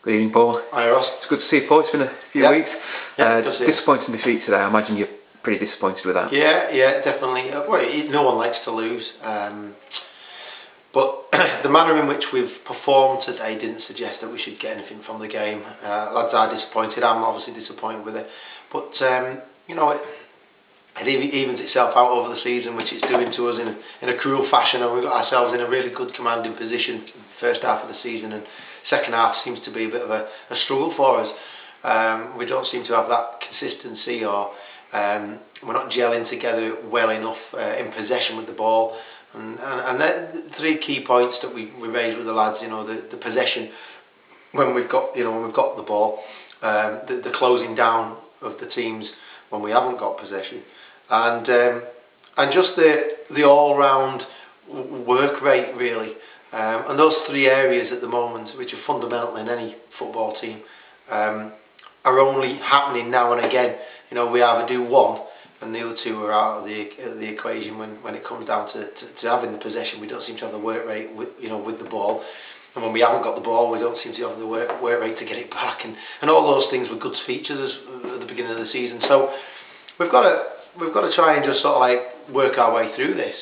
Good evening, Paul. Hi, Ross. It's good to see you, Paul. It's been a few weeks. Disappointing defeat today. I imagine you're pretty disappointed with that. Yeah, definitely. Well, no one likes to lose. But the manner in which we've performed today didn't suggest that we should get anything from the game. Lads are disappointed. I'm obviously disappointed with it. But, it evens itself out over the season, which it's doing to us in a cruel fashion, and we've got ourselves in a really good commanding position in the first half of the season, and second half seems to be a bit of a struggle for us. We don't seem to have that consistency, or we're not gelling together well enough in possession with the ball. And then three key points that we raised with the lads, the possession when we've got the ball, the closing down of the teams when we haven't got possession, and just the all-round work rate, really. And those three areas at the moment, which are fundamental in any football team, are only happening now and again. We either do one, and the other two are out of the equation when it comes down to having the possession. We don't seem to have the work rate with the ball, and when we haven't got the ball, we don't seem to have the work rate to get it back, and all those things were good features at the beginning of the season. So we've got to try and just sort of like work our way through this,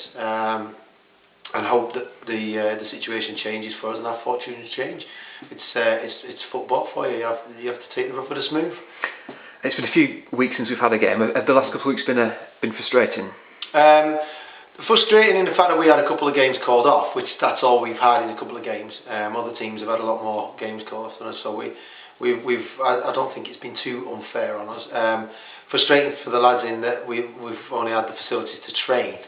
and hope that the situation changes for us and our fortunes change. It's football for you. You have to take the rough with the smooth. It's been a few weeks since we've had a game. Have the last couple of weeks been frustrating? Frustrating in the fact that we had a couple of games called off, which that's all we've had in a couple of games. Other teams have had a lot more games called off than us, so I don't think it's been too unfair on us. Frustrating for the lads in that we've only had the facilities to train,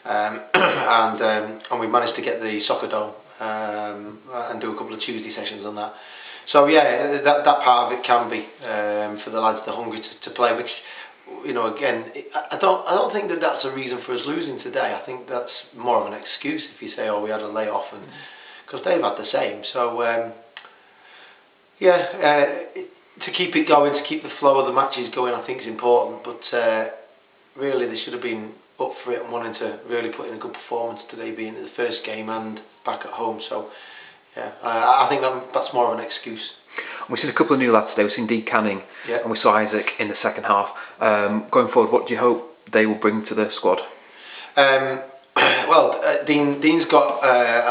and we've managed to get the soccer dome and do a couple of Tuesday sessions on that. So yeah, that part of it can be for the lads, the hungry to play, which, again, I don't think that that's a reason for us losing today. I think that's more of an excuse if you say, oh, we had a layoff, and because they've had the same. So to keep it going, to keep the flow of the matches going, I think is important. But really, they should have been up for it and wanting to really put in a good performance today, being the first game and back at home. So yeah, I think that's more of an excuse. We've seen a couple of new lads today. We've seen Dean Canning, and we saw Isaac in the second half. Going forward, what do you hope they will bring to the squad? Dean's got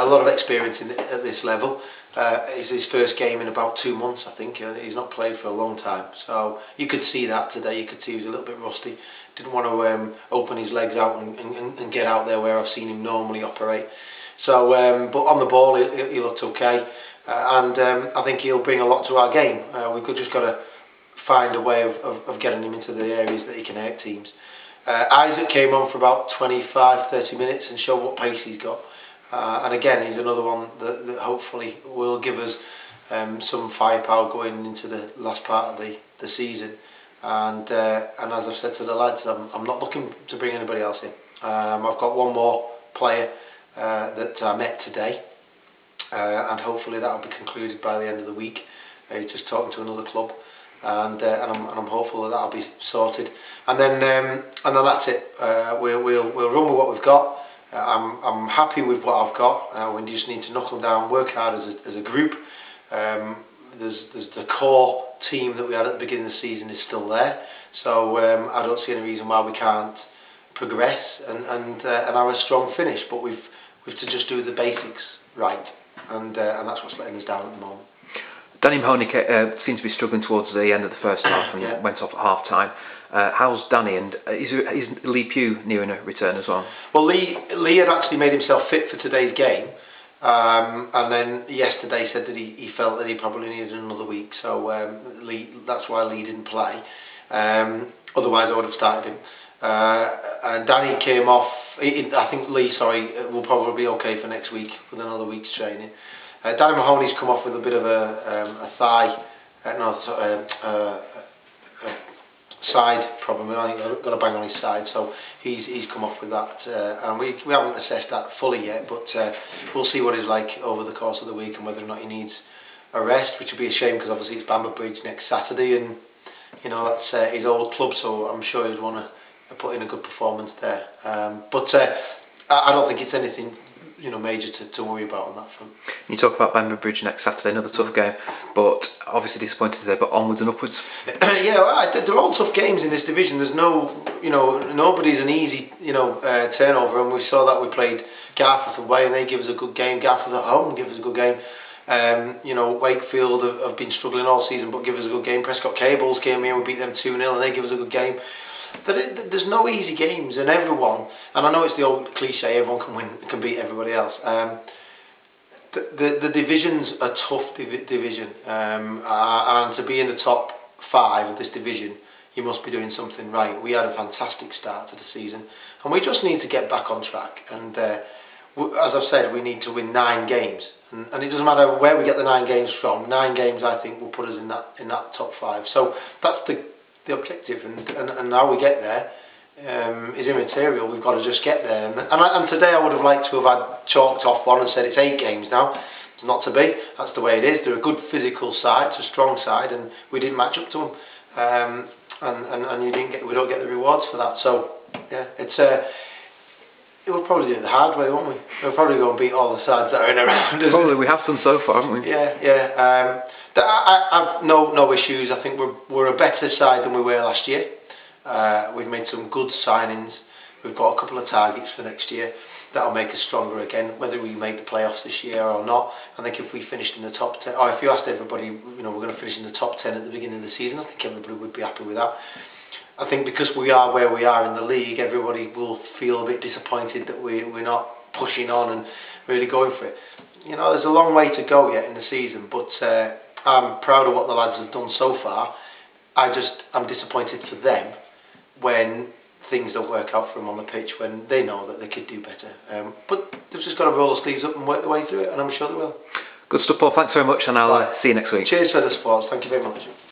a lot of experience at this level. It's his first game in about 2 months, I think. He's not played for a long time, so you could see that today. You could see he was a little bit rusty. Didn't want to open his legs out and get out there where I've seen him normally operate. So, but on the ball, he looked okay, and I think he'll bring a lot to our game. We've just got to find a way of getting him into the areas that he can hurt teams. Isaac came on for about 25-30 minutes and showed what pace he's got. And again, he's another one that hopefully will give us some firepower going into the last part of the season. And as I've said to the lads, I'm not looking to bring anybody else in. I've got one more player that I met today, and hopefully that will be concluded by the end of the week. He's just talking to another club, and I'm hopeful that that'll be sorted. And then that's it. We'll run with what we've got. I'm happy with what I've got. We just need to knuckle down, work hard as a group. There's the core team that we had at the beginning of the season is still there, so I don't see any reason why we can't progress and have a strong finish. But we've to just do the basics right, and that's what's letting us down at the moment. Danny Mahoney seemed to be struggling towards the end of the first half and went off at half time. How's Danny, and is Lee Pugh nearing a return as well? Well, Lee had actually made himself fit for today's game, and then yesterday said that he felt that he probably needed another week, so that's why Lee didn't play. Otherwise I would have started him. And Danny came off. I think Lee, will probably be okay for next week with another week's training. Danny Mahoney's come off with a bit of a side problem. I think he's got a bang on his side, so he's come off with that. And we haven't assessed that fully yet, but we'll see what he's like over the course of the week and whether or not he needs a rest, which would be a shame because obviously it's Bamber Bridge next Saturday, and that's his old club, so I'm sure he'd want to put in a good performance there. But I don't think it's anything major to worry about on that front. You talk about Bamber Bridge next Saturday, another tough game, but obviously disappointed today, but onwards and upwards. Yeah, well, they're all tough games in this division. There's nobody's an easy, turnover, and we saw that we played Garforth away, and they give us a good game. Garforth at home give us a good game. Wakefield have been struggling all season, but give us a good game. Prescott Cables came here, we beat them 2-0, and they give us a good game. There's no easy games, and everyone, and I know it's the old cliche, everyone can beat everybody else. The division's a tough division, and to be in the top 5 of this division, you must be doing something right. We had a fantastic start to the season, and we just need to get back on track. And as I've said, we need to win 9 games, and it doesn't matter where we get the 9 games from. 9 games, I think, will put us in that top 5. So that's the objective, and how we get there is immaterial. We've got to just get there. And today I would have liked to have had chalked off one and said it's 8 games now. It's not to be. That's the way it is. They're a good physical side, it's a strong side, and we didn't match up to them. And we don't get the rewards for that. So yeah, we'll probably do it the hard way, won't we? We'll probably go and beat all the sides that are in around us. Probably we have done so far, haven't we? Yeah. I've no issues. I think we're a better side than we were last year. We've made some good signings. We've got a couple of targets for next year that'll make us stronger again. Whether we make the playoffs this year or not, I think if we finished in the top 10, or if you asked everybody, we're going to finish in the top 10 at the beginning of the season, I think everybody would be happy with that. I think because we are where we are in the league, everybody will feel a bit disappointed that we're not pushing on and really going for it. There's a long way to go yet in the season, but I'm proud of what the lads have done so far. I'm disappointed for them when things don't work out for them on the pitch, when they know that they could do better. But they've just got to roll their sleeves up and work their way through it, and I'm sure they will. Good stuff, Paul. Thanks very much, and I'll see you next week. Cheers for the sports. Thank you very much.